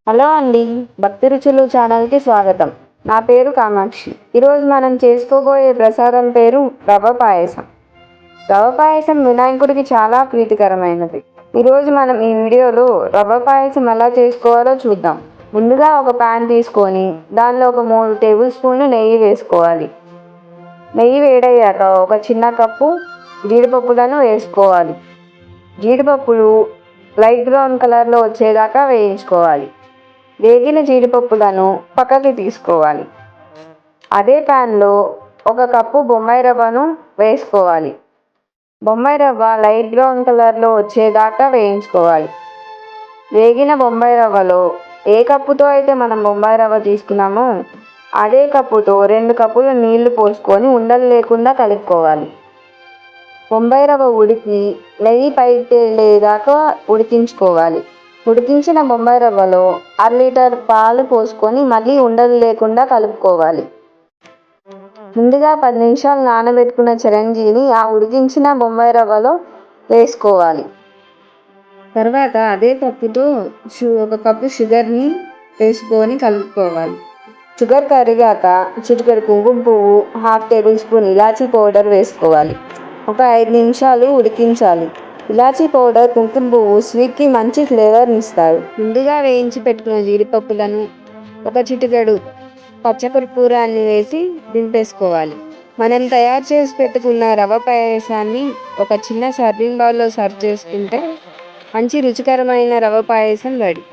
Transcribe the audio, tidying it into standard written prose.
Hello అండి, భక్తి రుచులు ఛానల్కి స్వాగతం. నా పేరు కామాక్షి. ఈరోజు మనం చేసుకోబోయే ప్రసాదం పేరు రవ్వ పాయసం. రవ్వ పాయసం వినాయకుడికి చాలా ప్రీతికరమైనది. ఈరోజు మనం ఈ వీడియోలో రవ్వ పాయసం ఎలా చేసుకోవాలో చూద్దాం. ముందుగా ఒక ప్యాన్ తీసుకొని దానిలో ఒక 3 టేబుల్ స్పూన్లు నెయ్యి వేసుకోవాలి. నెయ్యి వేడయ్యాక ఒక చిన్న కప్పు జీడిపప్పులను వేసుకోవాలి. జీడిపప్పులు లైట్ బ్రౌన్ కలర్లో వచ్చేదాకా వేయించుకోవాలి. వేగిన జీడిపప్పులను పక్కకి తీసుకోవాలి. అదే ప్యాన్లో ఒక కప్పు బొంబాయి రవ్వను వేసుకోవాలి. బొంబాయి రవ్వ లైట్ బ్రౌన్ కలర్లో వచ్చేదాకా వేయించుకోవాలి. వేగిన బొంబాయి రవ్వలో ఏ కప్పుతో అయితే మనం బొంబాయి రవ్వ తీసుకున్నామో అదే కప్పుతో 2 కప్పులు నీళ్లు పోసుకొని ఉండలు లేకుండా కలుపుకోవాలి. బొంబాయి రవ్వ ఉడికి నెయ్యి పైకి తేలేదాకా ఉడికించుకోవాలి. ఉడికించిన బొంబాయి రవ్వలో 1/2 లీటర్ పాలు పోసుకొని మళ్ళీ ఉండలు లేకుండా కలుపుకోవాలి. ముందుగా 10 నిమిషాలు నానబెట్టుకున్న చిరంజీని ఆ ఉడికించిన బొంబాయి రవ్వలో వేసుకోవాలి. తర్వాత అదే కప్పుతో ఒక కప్పు షుగర్ని వేసుకొని కలుపుకోవాలి. షుగర్ కరిగాక చిటికెడు కుంకుమ పువ్వు, 1/2 టేబుల్ స్పూన్ ఇలాచీ పౌడర్ వేసుకోవాలి. ఒక 5 నిమిషాలు ఉడికించాలి. ఇలాచీ పౌడర్, కుంకుమ పువ్వు స్వీట్కి మంచి ఫ్లేవర్ని ఇస్తాయి. ముందుగా వేయించి పెట్టుకున్న జీడిపప్పులను, ఒక చిటికెడు పచ్చకర్పూరాన్ని వేసి దింపేసుకోవాలి. మనం తయారు చేసి పెట్టుకున్న రవ్వ పాయసాన్ని ఒక చిన్న సర్వింగ్ బౌల్లో సర్వ్ చేసుకుంటే మంచి రుచికరమైన రవ్వ పాయసం రెడీ.